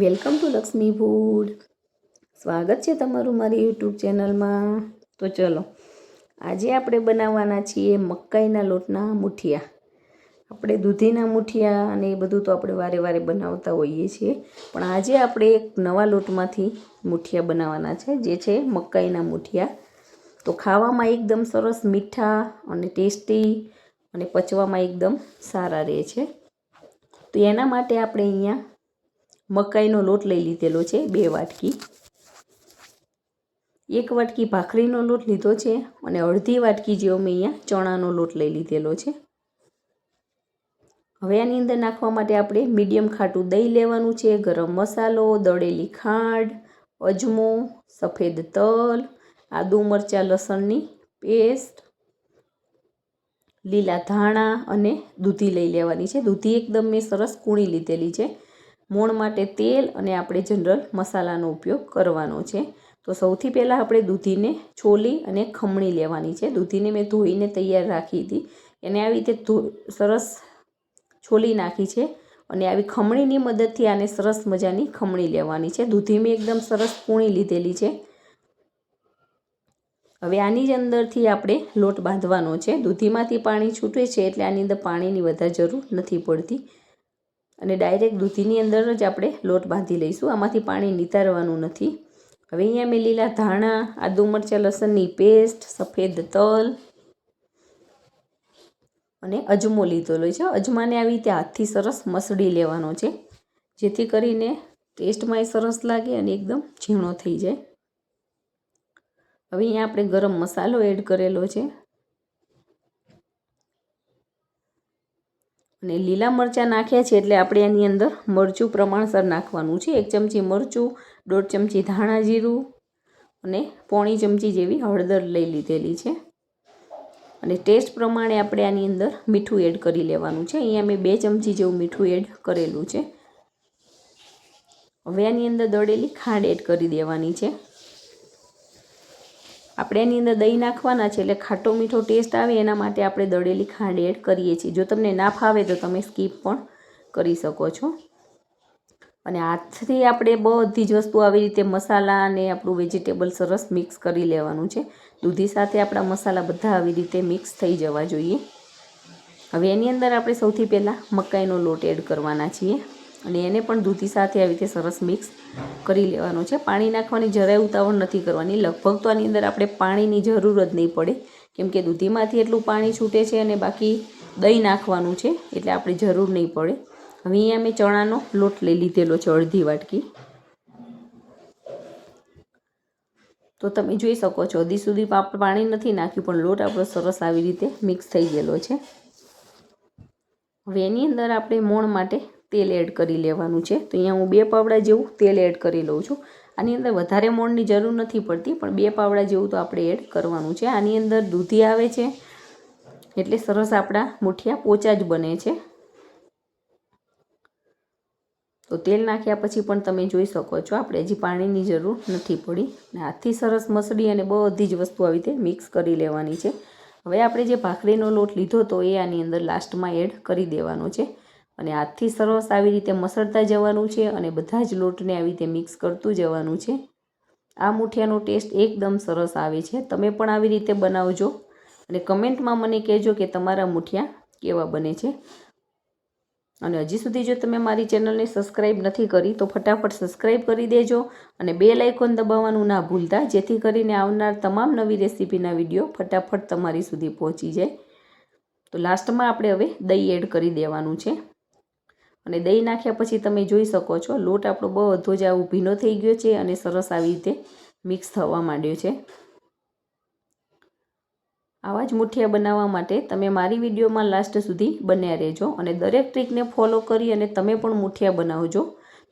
Welcome to Lakshmi food. સ્વાગત છે તમારું મારી યુટ્યુબ ચેનલમાં. તો ચલો, આજે આપણે બનાવવાના છીએ મકાઈના લોટના મુઠિયા. આપણે દૂધીના મુઠિયા અને એ બધું તો આપણે વારે વારે બનાવતા હોઈએ છીએ, પણ આજે આપણે એક નવા લોટમાંથી મુઠિયા બનાવવાના છે, જે છે મકાઈના મુઠિયા. તો ખાવામાં એકદમ સરસ મીઠા અને ટેસ્ટી અને પચવામાં એકદમ સારા રહે છે. તો એના માટે આપણે અહીંયા મકાઈનો લોટ લઈ લીધેલો છે 2 વાટકી. 1 વાટકી ભાખરીનો લોટ લીધો છે અને અડધી વાટકી જેવો મેં અહીંયા ચણાનો લોટ લઈ લીધેલો છે. હવે આની અંદર નાખવા માટે આપણે મીડિયમ ખાટું દહીં લેવાનું છે, ગરમ મસાલો, દળેલી ખાંડ, અજમો, સફેદ તલ, આદુ મરચાં લસણની પેસ્ટ, લીલા ધાણા અને દૂધી લઈ લેવાની છે. દૂધી એકદમ મેં સરસ કૂણી લીધેલી છે. મોણ માટે તેલ અને આપણે જનરલ મસાલાનો ઉપયોગ કરવાનો છે. તો સૌથી પહેલાં આપણે દૂધીને છોલી અને ખમણી લેવાની છે. દૂધીને મેં ધોઈને તૈયાર રાખી હતી, એને આવી રીતે સરસ છોલી નાખી છે અને આવી ખમણીની મદદથી આને સરસ મજાની ખમણી લેવાની છે. દૂધી મેં એકદમ સરસ કૂણી લીધેલી છે. હવે આની જ અંદરથી આપણે લોટ બાંધવાનો છે. દૂધીમાંથી પાણી છૂટે છે એટલે આની અંદર પાણીની વધારે જરૂર નથી પડતી અને ડાયરેક્ટ દૂધીની અંદર જ આપણે લોટ બાંધી લઈશું. આમાંથી પાણી નિતારવાનું નથી. હવે અહીંયા મેં લીલા ધાણા, આદુ મરચાં લસણની પેસ્ટ, સફેદ તલ અને અજમો લીધેલો છે. અજમાને આવી રીતે હાથથી સરસ મસળી લેવાનો છે, જેથી કરીને ટેસ્ટમાં સરસ લાગે અને એકદમ ઝીણો થઈ જાય. હવે અહીંયા આપણે ગરમ મસાલો એડ કરેલો છે અને લીલા મરચાં નાખ્યા છે એટલે આપણે આની અંદર મરચું પ્રમાણસર નાખવાનું છે. 1 ચમચી મરચું, 1.5 ચમચી ધાણા જીરું અને 1.5 ચમચી જેવી હળદર લઈ લીધેલી છે. અને ટેસ્ટ પ્રમાણે આપણે આની અંદર મીઠું એડ કરી લેવાનું છે. અહીંયા મેં 2 ચમચી જેવું મીઠું એડ કરેલું છે. હવે આની અંદર દળેલી ખાંડ એડ કરી દેવાની છે. આપણે એની અંદર દહીં નાખવાના છે એટલે ખાટો મીઠો ટેસ્ટ આવે એના માટે આપણે દળેલી ખાંડ એડ કરીએ છીએ. જો તમને ના ફાવે તો તમે સ્કીપ પણ કરી શકો છો. અને હાથથી આપણે બધી જ વસ્તુ આવી રીતે મસાલા અને આપણું વેજીટેબલ સરસ મિક્સ કરી લેવાનું છે. દૂધી સાથે આપણા મસાલા બધા આવી રીતે મિક્સ થઈ જવા જોઈએ. હવે એની અંદર આપણે સૌથી પહેલાં મકાઈનો લોટ એડ કરવાના છીએ અને એને પણ દૂધી સાથે આવી રીતે સરસ મિક્સ કરી લેવાનો છે. પાણી નાખવાની જરાય ઉતાવળ નથી કરવાની. લગભગ તો આની અંદર આપણે પાણીની જરૂર જ નહીં પડે, કેમ કે દૂધીમાંથી એટલું પાણી છૂટે છે અને બાકી દહીં નાખવાનું છે એટલે આપણે જરૂર નહીં પડે. હવે અહીંયા મેં ચણાનો લોટ લઈ લીધેલો છે અડધી વાટકી. તો તમે જોઈ શકો છો હજી સુધી આપણે પાણી નથી નાખ્યું, પણ લોટ આપણો સરસ આવી રીતે મિક્સ થઈ ગયેલો છે. હવે એની અંદર આપણે મોણ માટે તેલ એડ કરી લેવાનું છે. તો અહીંયા હું 2 પાવડા જેવું તેલ એડ કરી લઉં છું. આની અંદર વધારે મોણની જરૂર નથી પડતી, પણ 2 પાવડા જેવું તો આપણે એડ કરવાનું છે. આની અંદર દૂધી આવે છે એટલે સરસ આપણા મુઠિયા પોચા જ બને છે. તો તેલ નાખ્યા પછી પણ તમે જોઈ શકો છો આપણે હજી પાણીની જરૂર નથી પડી. અને હાથથી સરસ મસળી અને બધી જ વસ્તુ આવી રીતે મિક્સ કરી લેવાની છે. હવે આપણે જે ભાખરીનો લોટ લીધો તો એ આની અંદર લાસ્ટમાં એડ કરી દેવાનો છે અને હાથથી સરસ આવી રીતે મસળતા જવાનું છે અને બધા જ લોટને આવી રીતે મિક્સ કરતું જવાનું છે. આ મુઠિયાનો ટેસ્ટ એકદમ સરસ આવે છે. તમે પણ આવી રીતે બનાવજો અને કમેન્ટમાં મને કહેજો કે તમારા મુઠિયા કેવા બને છે. અને હજી સુધી જો તમે મારી ચેનલને સબસ્ક્રાઈબ નથી કરી તો ફટાફટ સબસ્ક્રાઈબ કરી દેજો અને બેલ આઇકોન દબાવવાનું ના ભૂલતા, જેથી કરીને આવનાર તમામ નવી રેસીપીના વિડીયો ફટાફટ તમારી સુધી પહોંચી જાય. તો લાસ્ટમાં આપણે હવે દહીં એડ કરી દેવાનું છે અને દહીં નાખ્યા પછી તમે જોઈ શકો છો લોટ આપણો બધો જ આવું ભીનો થઈ ગયો છે અને સરસ આવી રીતે મિક્સ થવા માંડ્યો છે. આવા જ મુઠિયા બનાવવા માટે તમે મારી વિડીયોમાં લાસ્ટ સુધી બન્યા રહેજો અને દરેક ટ્રીકને ફોલો કરી અને તમે પણ મુઠિયા બનાવજો.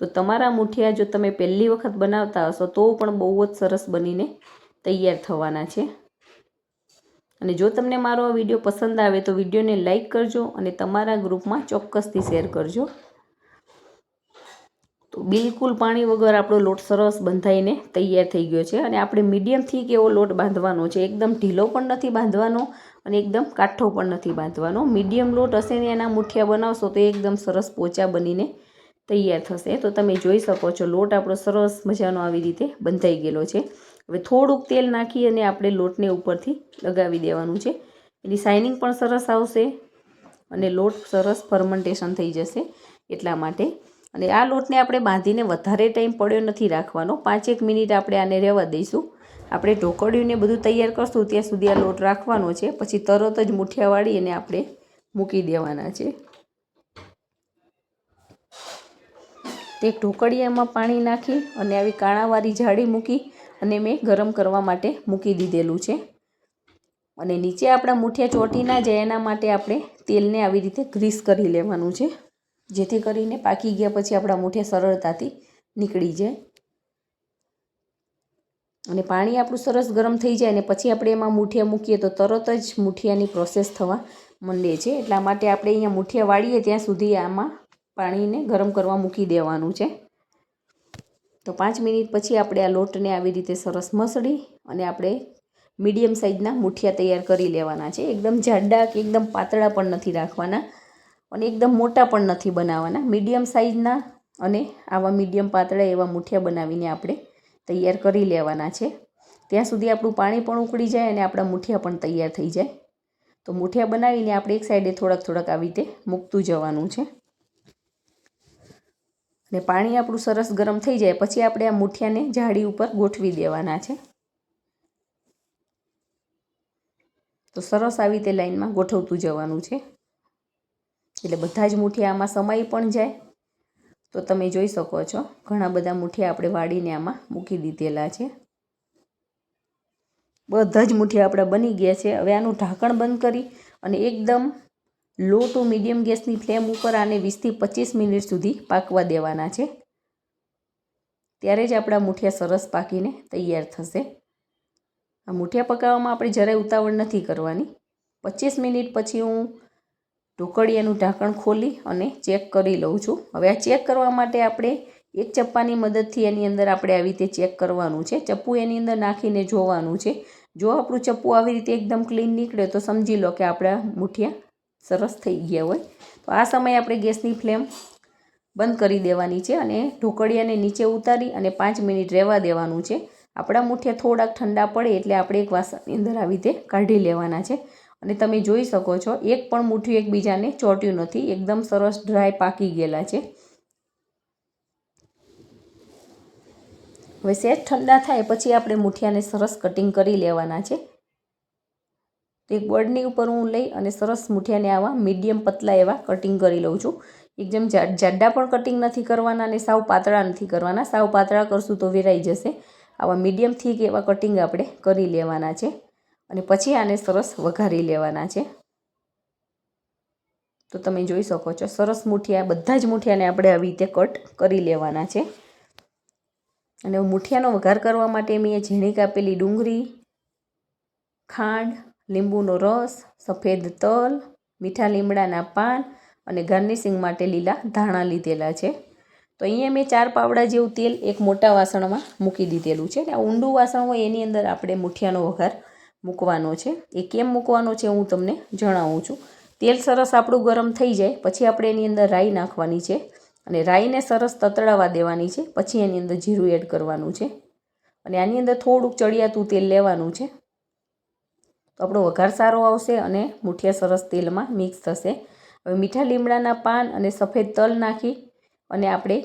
તો તમારા મુઠિયા જો તમે પહેલી વખત બનાવતા હશો તો પણ બહુ જ સરસ બનીને તૈયાર થવાના છે. અને જો તમને મારો આ વિડીયો પસંદ આવે તો વિડીયોને લાઈક કરજો અને તમારા ગ્રુપમાં ચોક્કસથી શેર કરજો. તો બિલકુલ પાણી વગર આપણો લોટ સરસ બંધાઈને તૈયાર થઈ ગયો છે અને આપણે મીડિયમથી કેવો લોટ બાંધવાનો છે. એકદમ ઢીલો પણ નથી બાંધવાનો અને એકદમ કાઠો પણ નથી બાંધવાનો. મીડિયમ લોટ હશે ને એના મુઠિયા બનાવશો તો એકદમ સરસ પોચા બનીને તૈયાર થશે. તો તમે જોઈ શકો છો લોટ આપણો સરસ મજાનો આવી રીતે બંધાઈ ગયેલો છે. હવે થોડુંક તેલ નાખી અને આપણે લોટને ઉપરથી લગાવી દેવાનું છે. એની શાઇનિંગ પણ સરસ આવશે અને લોટ સરસ ફર્મેન્ટેશન થઈ જશે એટલા માટે. અને આ લોટને આપણે બાંધીને વધારે ટાઈમ પડ્યો નથી રાખવાનો. 5-1 મિનિટ આપણે આને રહેવા દઈશું. આપણે ઢોકળીને બધું તૈયાર કરશું ત્યાં સુધી આ લોટ રાખવાનો છે. પછી તરત જ મુઠિયા વાળી અને આપણે મૂકી દેવાના છે. એક ઢોકળિયામાં પાણી નાખી અને આવી કાણાવાળી જાળી મૂકી અને મેં ગરમ કરવા માટે મૂકી દીધેલું છે. અને નીચે આપણા મુઠિયા ચોંટી ના જાય એના માટે આપણે તેલને આવી રીતે ગ્રીસ કરી લેવાનું છે, જેથી કરીને પાકી ગયા પછી આપણા મુઠિયા સરળતાથી નીકળી જાય. અને પાણી આપણું સરસ ગરમ થઈ જાય અને પછી આપણે એમાં મુઠિયા મૂકીએ તો તરત જ મુઠિયાની પ્રોસેસ થવા માંડે છે. એટલા માટે આપણે અહીંયા મુઠિયા વાળીએ ત્યાં સુધી આમાં પાણીને ગરમ કરવા મૂકી દેવાનું છે. તો 5 મિનિટ પછી આપણે આ લોટને આવી રીતે સરસ મસળી અને આપણે મીડિયમ સાઇઝના મુઠિયા તૈયાર કરી લેવાના છે. એકદમ જાડા કે એકદમ પાતળા પણ નથી રાખવાના અને એકદમ મોટા પણ નથી બનાવવાના. મીડિયમ સાઇઝના અને આવા મીડિયમ પાતળા એવા મુઠિયા બનાવીને આપણે તૈયાર કરી લેવાના છે. ત્યાં સુધી આપણું પાણી પણ ઉકળી જાય અને આપણા મુઠિયા પણ તૈયાર થઈ જાય. તો મુઠિયા બનાવીને આપણે એક સાઈડે થોડાક આવી રીતે મૂકતું જવાનું છે. અને પાણી આપણું સરસ ગરમ થઈ જાય પછી આપણે આ મુઠિયાને જાળી ઉપર ગોઠવી દેવાના છે. તો સરસ આવી રીતે લાઈનમાં ગોઠવતું જવાનું છે એટલે બધા જ મુઠિયા આમાં સમાઈ પણ જાય. તો તમે જોઈ શકો છો ઘણા બધા મુઠિયા આપણે વાળીને આમાં મૂકી દીધેલા છે. બધા જ મુઠિયા આપણા બની ગયા છે. હવે આનું ઢાંકણ બંધ કરી અને એકદમ લો ટુ મીડિયમ ગેસની ફ્લેમ ઉપર આને 20 થી 25 મિનિટ સુધી પાકવા દેવાના છે. ત્યારે જ આપણા મુઠિયા સરસ પાકીને તૈયાર થશે. આ મુઠિયા પકાવવામાં આપણે જરાય ઉતાવળ નથી કરવાની. 25 મિનિટ પછી હું ઢોકળિયાનું ઢાંકણ ખોલી અને ચેક કરી લઉં છું. હવે આ ચેક કરવા માટે આપણે એક ચપ્પાની મદદથી એની અંદર આપણે આવી રીતે ચેક કરવાનું છે. ચપ્પુ એની અંદર નાખીને જોવાનું છે. જો આપણું ચપ્પુ આવી રીતે એકદમ ક્લીન નીકળે તો સમજી લો કે આપણા મુઠિયા સરસ થઈ ગયા હોય. તો આ સમયે આપણે ગેસની ફ્લેમ બંધ કરી દેવાની છે અને ઢોકળિયાને નીચે ઉતારી અને 5 મિનિટ રહેવા દેવાનું છે. આપણા મુઠિયા થોડાક ઠંડા પડે એટલે આપણે એક વાસણની અંદર આવી રીતે કાઢી લેવાના છે. અને તમે જોઈ શકો છો એક પણ મુઠ્ઠી એકબીજાને ચોંટ્યું નથી. એકદમ સરસ ડ્રાય પાકી ગયેલા છે. હવે સહેજ ઠંડા થાય પછી આપણે મુઠિયાને સરસ કટિંગ કરી લેવાના છે. એક બોર્ડની ઉપર હું લઈ અને સરસ મુઠિયાને આવા મીડિયમ પતલા એવા કટિંગ કરી લઉં છું. એકદમ જાડા પણ કટિંગ નથી કરવાના અને સાવ પાતળા નથી કરવાના. સાવ પાતળા કરશું તો વેરાઈ જશે. આવા મીડિયમ થીક એવા કટિંગ આપણે કરી લેવાના છે અને પછી આને સરસ વઘારી લેવાના છે. તો તમે જોઈ શકો છો સરસ મુઠિયા બધા જ મુઠિયાને આપણે આવી રીતે કટ કરી લેવાના છે. અને મુઠિયાનો વઘાર કરવા માટે મેં ઝીણી કાપેલી ડુંગળી, ખાંડ, લીંબુનો રસ, સફેદ તલ, મીઠા લીમડાના પાન અને ગાર્નિશિંગ માટે લીલા ધાણા લીધેલા છે. તો અહીંયા મેં 4 પાવડા જેવું તેલ એક મોટા વાસણમાં મૂકી દીધેલું છે. આ ઊંડું વાસણ હોય એની અંદર આપણે મુઠિયાનો વઘાર મૂકવાનો છે. એ કેમ મૂકવાનો છે હું તમને જણાવું છું. તેલ સરસ આપણું ગરમ થઈ જાય પછી આપણે એની અંદર રાઈ નાખવાની છે અને રાઈને સરસ તતડાવા દેવાની છે. પછી એની અંદર જીરું એડ કરવાનું છે અને આની અંદર થોડુંક ચડિયાતું તેલ લેવાનું છે. તો આપણો વઘાર સારો આવશે અને મુઠિયા સરસ તેલમાં મિક્સ થશે. હવે મીઠા લીમડાના પાન અને સફેદ તલ નાખી અને આપણે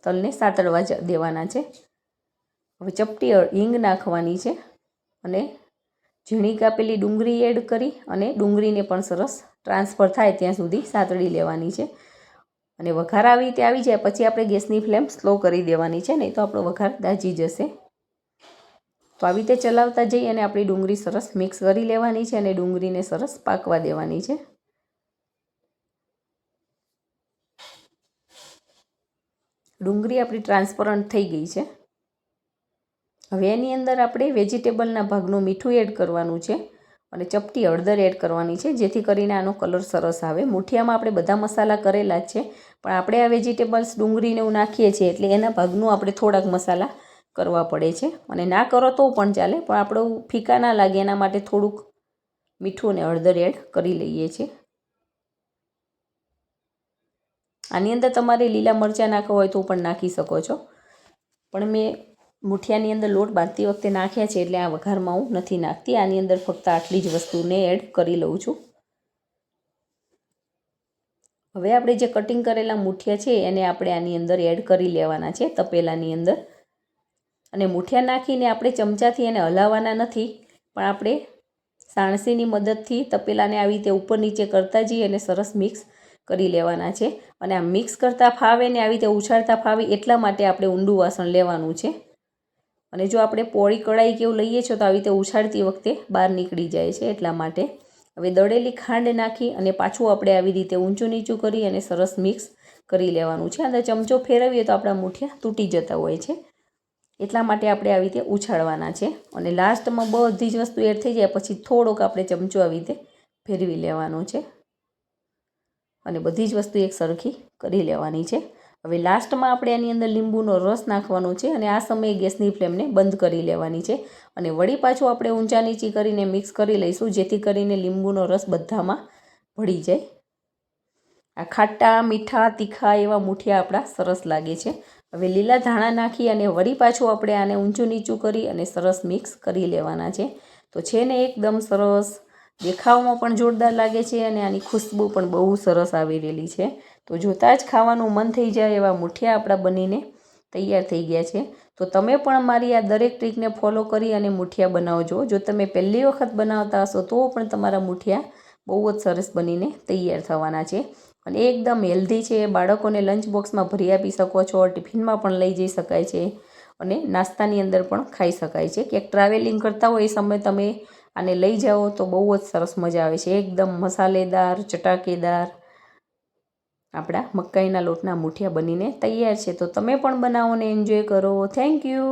તલને સાતળવા દેવાના છે. હવે ચપટી હિંગ નાખવાની છે અને ઝીણી કાપેલી ડુંગળી એડ કરી અને ડુંગળીને પણ સરસ ટ્રાન્સફર થાય ત્યાં સુધી સાતળી લેવાની છે. અને વઘાર આવી રીતે આવી જાય પછી આપણે ગેસની ફ્લેમ સ્લો કરી દેવાની છે, નહીં તો આપણો વઘાર દાજી જશે. તો આવી રીતે ચલાવતા જઈ અને આપણી ડુંગળી સરસ મિક્સ કરી લેવાની છે અને ડુંગળીને સરસ પાકવા દેવાની છે. ડુંગળી આપણી ટ્રાન્સપરન્ટ થઈ ગઈ છે. હવે એની અંદર આપણે વેજીટેબલના ભાગનું મીઠું એડ કરવાનું છે અને ચપટી હળદર એડ કરવાની છે જેથી કરીને આનો કલર સરસ આવે. મુઠિયામાં આપણે બધા મસાલા કરેલા જ છે પણ આપણે આ વેજીટેબલ્સ ડુંગળીને એવું નાખીએ છીએ એટલે એના ભાગનું આપણે થોડાક મસાલા કરવા પડે છે. અને ના કરો તો પણ ચાલે પણ આપણું ફીકા ના લાગે એના માટે થોડુંક મીઠું અને હળદર એડ કરી લઈએ છીએ. આની અંદર તમારે લીલા મરચાં નાખવા હોય તો પણ નાખી શકો છો, પણ મેં મૂઠિયાની અંદર લોટ બાંધતી વખતે નાખ્યા છે એટલે આ વઘારમાં હું નથી નાખતી. આની અંદર ફક્ત આટલી જ વસ્તુને એડ કરી લઉં છું. હવે આપણે જે કટિંગ કરેલા મૂઠિયા છે એને આપણે આની અંદર એડ કરી લેવાના છે તપેલાની અંદર. અને મૂઠિયા નાખીને આપણે ચમચાથી એને હલાવવાના નથી, પણ આપણે સાણસીની મદદથી તપેલાને આવી રીતે ઉપર નીચે કરતા જઈએ અને સરસ મિક્સ કરી લેવાના છે. અને આ મિક્સ કરતાં ફાવે ને આવી રીતે ઉછાળતા ફાવે એટલા માટે આપણે ઊંડું વાસણ લેવાનું છે. અને જો આપણે પોળી કઢાઈ કે એવું લઈએ છીએ તો આવી રીતે ઉછાળતી વખતે બહાર નીકળી જાય છે, એટલા માટે. હવે દળેલી ખાંડ નાખી અને પાછું આપણે આવી રીતે ઊંચું નીચું કરી અને સરસ મિક્સ કરી લેવાનું છે. અંદર ચમચો ફેરવીએ તો આપણા મૂઠિયા તૂટી જતા હોય છે, એટલા માટે આપણે આવી રીતે ઉછાળવાના છે. અને લાસ્ટમાં બધી જ વસ્તુ એડ થઈ જાય પછી થોડોક આપણે ચમચો આવી રીતે ફેરવી લેવાનો છે અને બધી જ વસ્તુ એક સરખી કરી લેવાની છે. હવે લાસ્ટમાં આપણે આની અંદર લીંબુનો રસ નાખવાનો છે અને આ સમયે ગેસની ફ્લેમને બંધ કરી લેવાની છે. અને વળી પાછું આપણે ઊંચા નીચી કરીને મિક્સ કરી લઈશું, જેથી કરીને લીંબુનો રસ બધામાં ભળી જાય. આ ખાટા મીઠા તીખા એવા મૂઠિયા આપણા સરસ લાગે છે. હવે લીલા ધાણા નાખી અને વળી પાછું આપણે આને ઊંચું નીચું કરી અને સરસ મિક્સ કરી લેવાના છે. તો છે ને એકદમ સરસ, દેખાવમાં પણ જોરદાર લાગે છે અને આની ખુશ્બુ પણ બહુ સરસ આવી રહેલી છે. તો જોતાં જ ખાવાનું મન થઈ જાય એવા મૂઠિયા આપણા બનીને તૈયાર થઈ ગયા છે. તો તમે પણ મારી આ દરેક ટ્રીકને ફોલો કરી અને મૂઠિયા બનાવજો. જો તમે પહેલી વખત બનાવતા હશો તો પણ તમારા મૂઠિયા બહુ જ સરસ બનીને તૈયાર થવાના છે. અને એકદમ હેલ્ધી છે, બાળકોને લંચ બોક્સમાં ભરી આપી શકો છો, ટિફિનમાં પણ લઈ જઈ શકાય છે અને નાસ્તાની અંદર પણ ખાઈ શકાય છે. ક્યાંક ટ્રાવેલિંગ કરતા હોય એ સમયે તમે આને લઈ જાઓ તો બહુ જ સરસ મજા આવે છે. એકદમ મસાલેદાર ચટાકેદાર આપણા મકાઈના લોટના મૂઠિયા બનીને તૈયાર છે. તો તમે પણ બનાવો ને એન્જોય કરો. Thank you.